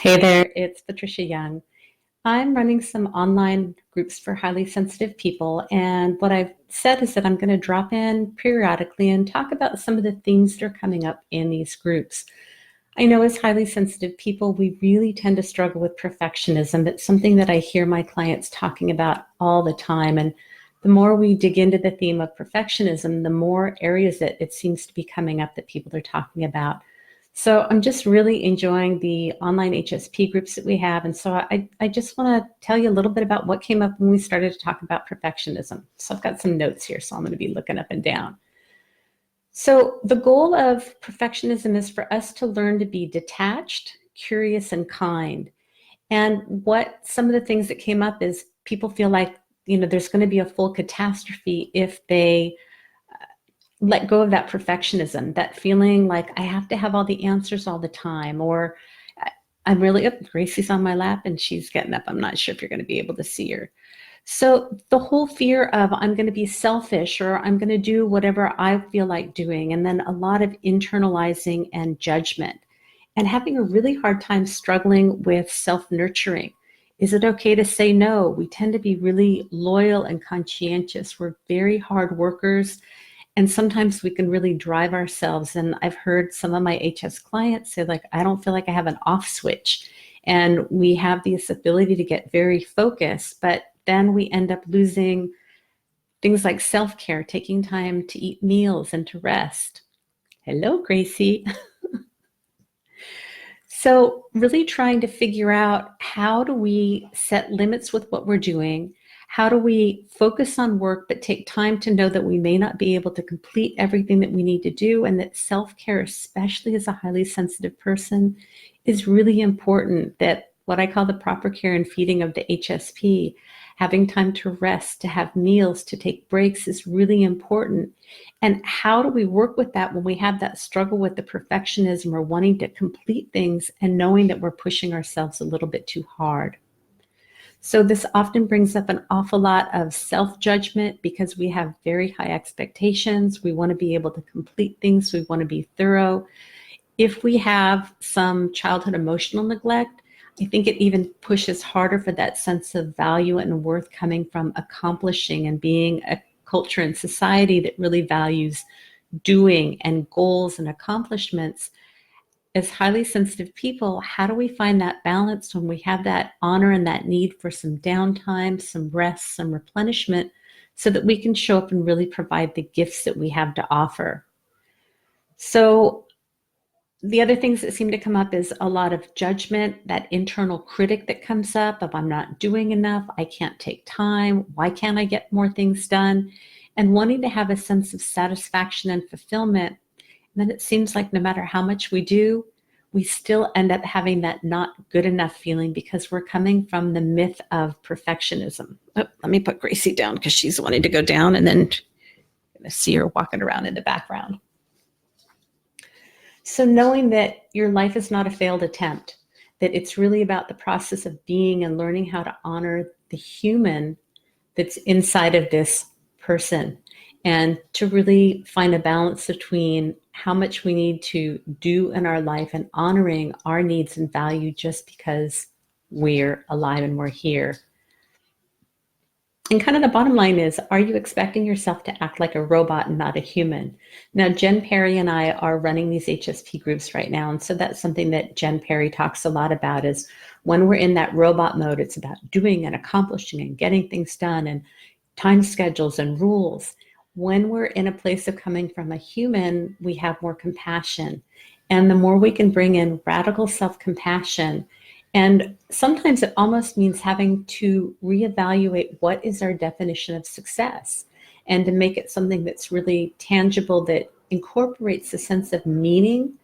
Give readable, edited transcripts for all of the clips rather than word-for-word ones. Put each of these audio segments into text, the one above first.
Hey there, it's Patricia Young. I'm running some online groups for highly sensitive people, and what I've said is that I'm going to drop in periodically and talk about some of the themes that are coming up in these groups. I know as highly sensitive people, we really tend to struggle with perfectionism. It's something that I hear my clients talking about all the time. And the more we dig into the theme of perfectionism, the more areas that it seems to be coming up that people are talking about. So I'm just really enjoying the online HSP groups that we have. And so I just want to tell you a little bit about what came up when we started to talk about perfectionism. So I've got some notes here, so I'm going to be looking up and down. So the goal of perfectionism is for us to learn to be detached, curious, and kind. And what some of the things that came up is people feel like, there's going to be a full catastrophe if they let go of that perfectionism, that feeling like I have to have all the answers all the time, or I'm really up. Gracie's on my lap and she's getting up. I'm not sure if you're going to be able to see her. So the whole fear of I'm going to be selfish or I'm going to do whatever I feel like doing, and then a lot of internalizing and judgment, and having a really hard time struggling with self-nurturing. Is it okay to say no? We tend to be really loyal and conscientious. We're very hard workers, and sometimes we can really drive ourselves. And I've heard some of my HS clients say, like, I don't feel like I have an off switch. And we have this ability to get very focused, but then we end up losing things like self-care, taking time to eat meals and to rest. Hello, Gracie. So really trying to figure out, how do we set limits with what we're doing? How do we focus on work but take time to know that we may not be able to complete everything that we need to do, and that self-care, especially as a highly sensitive person, is really important. That what I call the proper care and feeding of the HSP, having time to rest, to have meals, to take breaks, is really important. And how do we work with that when we have that struggle with the perfectionism or wanting to complete things and knowing that we're pushing ourselves a little bit too hard? So this often brings up an awful lot of self-judgment because we have very high expectations. We want to be able to complete things. We want to be thorough. If we have some childhood emotional neglect, I think it even pushes harder for that sense of value and worth coming from accomplishing and being a culture and society that really values doing and goals and accomplishments. As highly sensitive people, how do we find that balance when we have that honor and that need for some downtime, some rest, some replenishment, so that we can show up and really provide the gifts that we have to offer? So the other things that seem to come up is a lot of judgment, that internal critic that comes up of I'm not doing enough, I can't take time, why can't I get more things done? And wanting to have a sense of satisfaction and fulfillment. And then it seems like no matter how much we do, we still end up having that not good enough feeling because we're coming from the myth of perfectionism. Oh, let me put Gracie down because she's wanting to go down, and then I'm going to see her walking around in the background. So knowing that your life is not a failed attempt, that it's really about the process of being and learning how to honor the human that's inside of this person, and to really find a balance between how much we need to do in our life and honoring our needs and value just because we're alive and we're here. And kind of the bottom line is, are you expecting yourself to act like a robot and not a human? Now, Jen Perry and I are running these HSP groups right now. And so that's something that Jen Perry talks a lot about, is when we're in that robot mode, it's about doing and accomplishing and getting things done and time schedules and rules. When we're in a place of coming from a human, we have more compassion. And the more we can bring in radical self-compassion, and sometimes it almost means having to reevaluate what is our definition of success, and to make it something that's really tangible, that incorporates the sense of meaning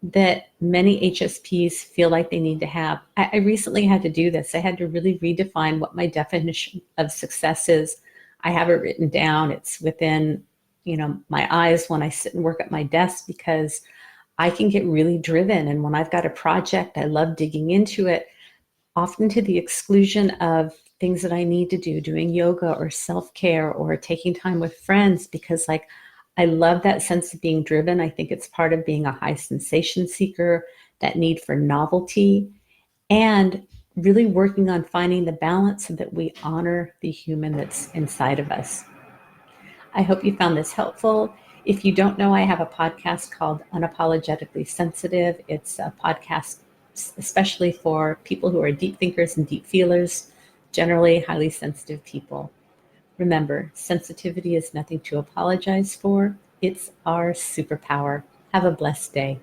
that many HSPs feel like they need to have. I recently had to do this. I had to really redefine what my definition of success is. I have it written down. It's within, my eyes when I sit and work at my desk, because I can get really driven. And when I've got a project, I love digging into it, often to the exclusion of things that I need to do, doing yoga or self-care or taking time with friends, because I love that sense of being driven. I think it's part of being a high sensation seeker, that need for novelty. and really working on finding the balance so that we honor the human that's inside of us. I hope you found this helpful. If you don't know, I have a podcast called Unapologetically Sensitive. It's a podcast especially for people who are deep thinkers and deep feelers, generally highly sensitive people. Remember, sensitivity is nothing to apologize for. It's our superpower. Have a blessed day.